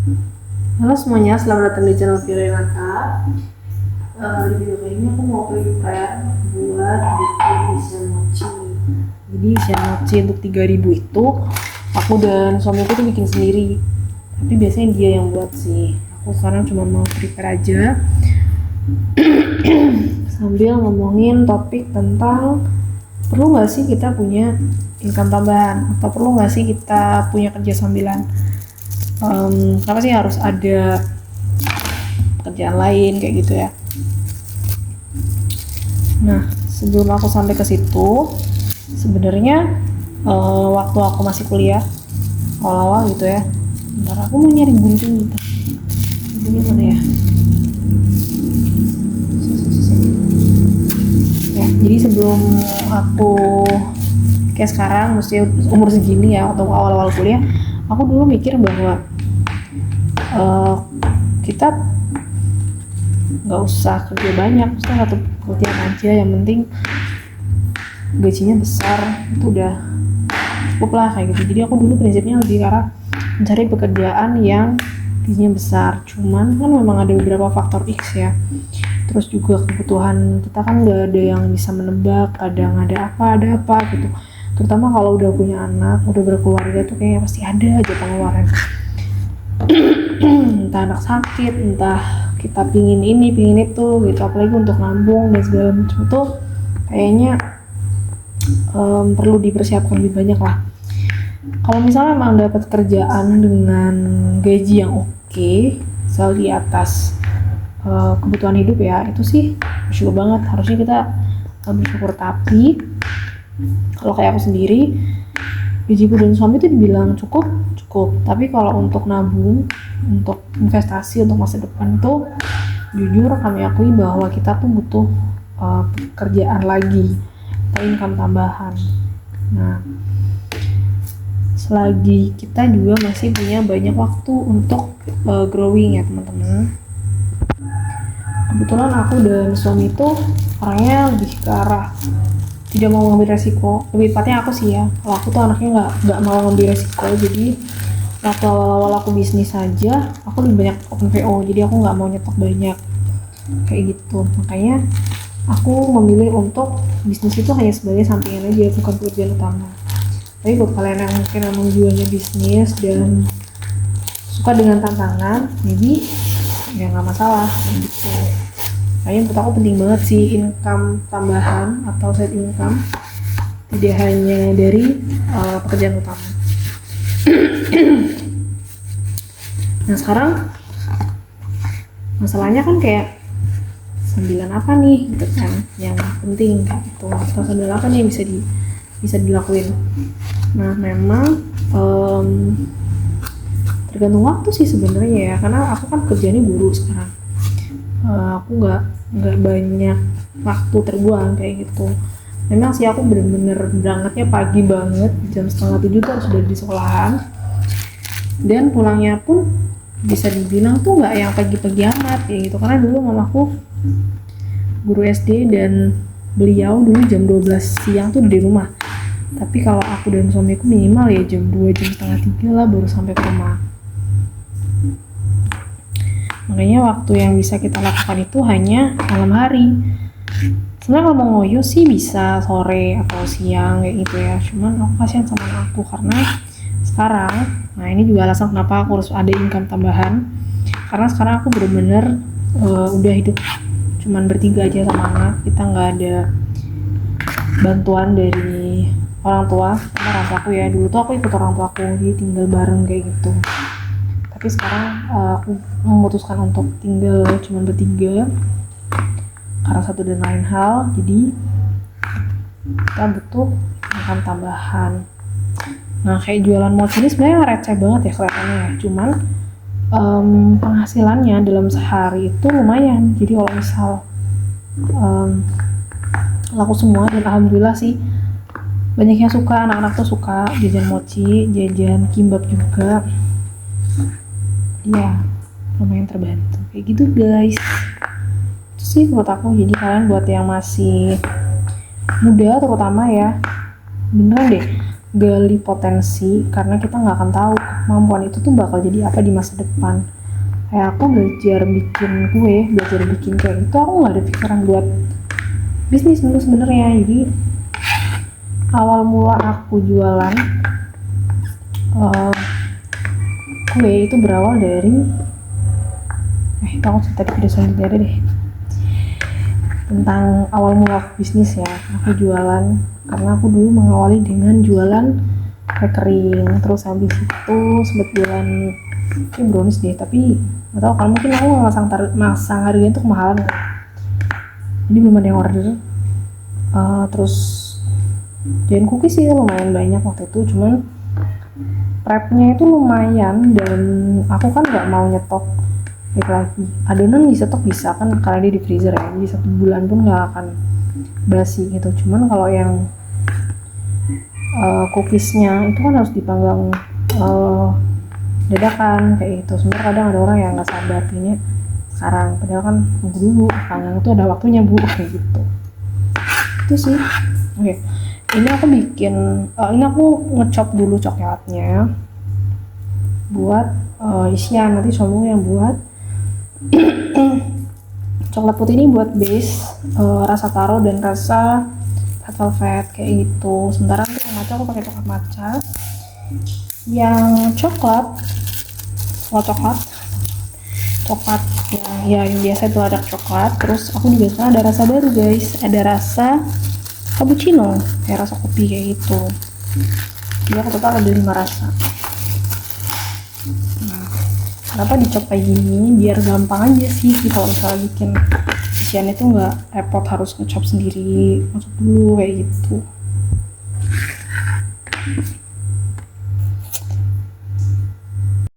Halo semuanya, selamat datang di channel Vira Renata. Di video kali ini aku mau prepare buat bikin isian mochi. Jadi isian mochi untuk 3000 itu aku dan suamiku tuh bikin sendiri. Tapi biasanya dia yang buat sih. Aku sekarang cuma mau prepare aja. Sambil ngomongin topik tentang perlu nggak sih kita punya income tambahan, atau perlu nggak sih kita punya kerja sambilan. Kenapa sih harus ada kerjaan lain kayak gitu ya. Nah, sebelum aku sampai ke situ, sebenarnya waktu aku masih kuliah awal-awal gitu ya, bentar aku mau nyari gunting gitu. Ini mana ya? Ya, jadi sebelum aku kayak sekarang, mesti umur segini ya, atau awal-awal kuliah, aku dulu mikir bahwa kita nggak usah kerja banyak, maksudnya satu pekerjaan aja yang penting gajinya besar, itu udah cukup lah kayak gitu. Jadi aku dulu prinsipnya lebih ke arah mencari pekerjaan yang gajinya besar. Cuman kan memang ada beberapa faktor X ya, terus juga kebutuhan kita kan nggak ada yang bisa menebak, kadang ada apa gitu. Terutama kalau udah punya anak, udah berkeluarga tuh kayaknya pasti ada aja pengeluaran. Entah anak sakit, entah kita pingin ini pingin itu gitu, apalagi untuk nabung dan segala macam itu kayaknya perlu dipersiapkan lebih banyak lah. Kalau misalnya emang dapat kerjaan dengan gaji yang oke, selalu di atas kebutuhan hidup ya, itu sih bersyukur banget, harusnya kita bersyukur. Tapi kalau kayak aku sendiri, gajiku dan suami itu dibilang cukup, tapi kalau untuk nabung, untuk investasi, untuk masa depan tuh jujur kami akui bahwa kita tuh butuh pekerjaan lagi atau income tambahan. Nah, selagi kita juga masih punya banyak waktu untuk growing ya teman-teman. Kebetulan aku dan suami tuh orangnya lebih ke arah tidak mau ngambil resiko, lebih tepatnya aku sih ya. Kalau aku tuh anaknya nggak mau ngambil resiko, jadi waktu awal-awal aku bisnis saja aku lebih banyak open PO, jadi aku nggak mau nyetok banyak kayak gitu. Makanya aku memilih untuk bisnis itu hanya sebagai sampingan aja, bukan pekerjaan utama. Tapi buat kalian yang mungkin memang jiwanya bisnis dan suka dengan tantangan, maybe ya nggak masalah gitu. Kayaknya menurut aku penting banget sih income tambahan atau side income, tidak hanya dari pekerjaan utama. Nah sekarang masalahnya kan kayak sambilan apa nih gitu kan yang penting gitu, atau sambilan apa nih yang bisa dilakuin. Nah memang tergantung waktu sih sebenarnya ya, karena aku kan kerjanya guru sekarang. Aku nggak banyak waktu terbuang kayak gitu. Memang sih aku bener-bener berangkatnya pagi banget, jam 6:30 tuh harus sudah di sekolahan, dan pulangnya pun bisa dibilang tuh nggak yang pagi-pagi amat kayak gitu, karena dulu mamaku guru SD dan beliau dulu jam 12 siang tuh di rumah. Tapi kalau aku dan suamiku minimal ya jam 2, jam setengah 3 lah baru sampai ke rumah. Makanya waktu yang bisa kita lakukan itu hanya malam hari. Sebenarnya kalau mau ngoyo sih bisa sore atau siang kayak gitu ya, cuman aku kasihan sama aku karena sekarang, nah ini juga alasan kenapa aku harus ada income tambahan, karena sekarang aku bener-bener udah hidup cuman bertiga aja sama anak. Kita nggak ada bantuan dari orang tua sama orang tua aku ya. Dulu tuh aku ikut orang tua aku, jadi tinggal bareng kayak gitu. Tapi sekarang aku memutuskan untuk tinggal cuma bertiga karena satu dan lain hal, jadi kita butuh makan tambahan. Nah kayak jualan mochi ini sebenarnya receh banget ya kelihatannya ya, cuman penghasilannya dalam sehari itu lumayan. Jadi kalau misal laku semua, dan alhamdulillah sih banyak yang suka, anak-anak tuh suka jajan mochi, jajan kimbap juga. Ya lumayan terbantu kayak gitu guys. Itu sih buat aku. Jadi kalian buat yang masih muda terutama ya, beneran deh gali potensi, karena kita nggak akan tahu kemampuan itu tuh bakal jadi apa di masa depan. Kayak aku belajar bikin kue, belajar bikin kayak itu, aku nggak ada pikiran buat bisnis dulu sebenarnya. Jadi awal mula aku jualan kue itu berawal dari aku cerita di video selanjutnya deh tentang awal mula aku bisnis ya. Aku jualan karena aku dulu mengawali dengan jualan kue kering, terus habis itu sempat jualan brownies deh, tapi nggak tahu kan, mungkin aku masang harganya itu kemahalan kan, jadi belum ada yang order. Terus jualan cookies sih lumayan banyak waktu itu, cuman prepnya itu lumayan, dan aku kan nggak mau nyetok lagi. Adonan bisa stok bisa kan karena dia di freezer ya, jadi 1 bulan pun nggak akan basi gitu. Cuman kalau yang cookiesnya itu kan harus dipanggang dadakan kayak gitu. Sebenarnya kadang ada orang yang nggak sabar artinya sekarang, padahal kan tunggu dulu, panggang itu ada waktunya bu, kayak gitu. Itu sih. Oke, ini aku bikin ini aku ngecop dulu coklatnya buat isian, nanti suamiku yang buat coklat putih ini buat base rasa taro dan rasa red velvet kayak gitu. Sementara untuk yang matcha aku pakai coklat matcha. Yang coklat yang biasa itu ada coklat. Terus aku juga sekarang ada rasa baru guys, ada rasa cappuccino kayak rasa kopi kayak gitu. Jadi aku total ada 5 rasa. Kenapa dicop kayak gini? Biar gampang aja sih kalau misalnya bikin isian itu nggak repot harus ngecop sendiri, masuk dulu kayak gitu.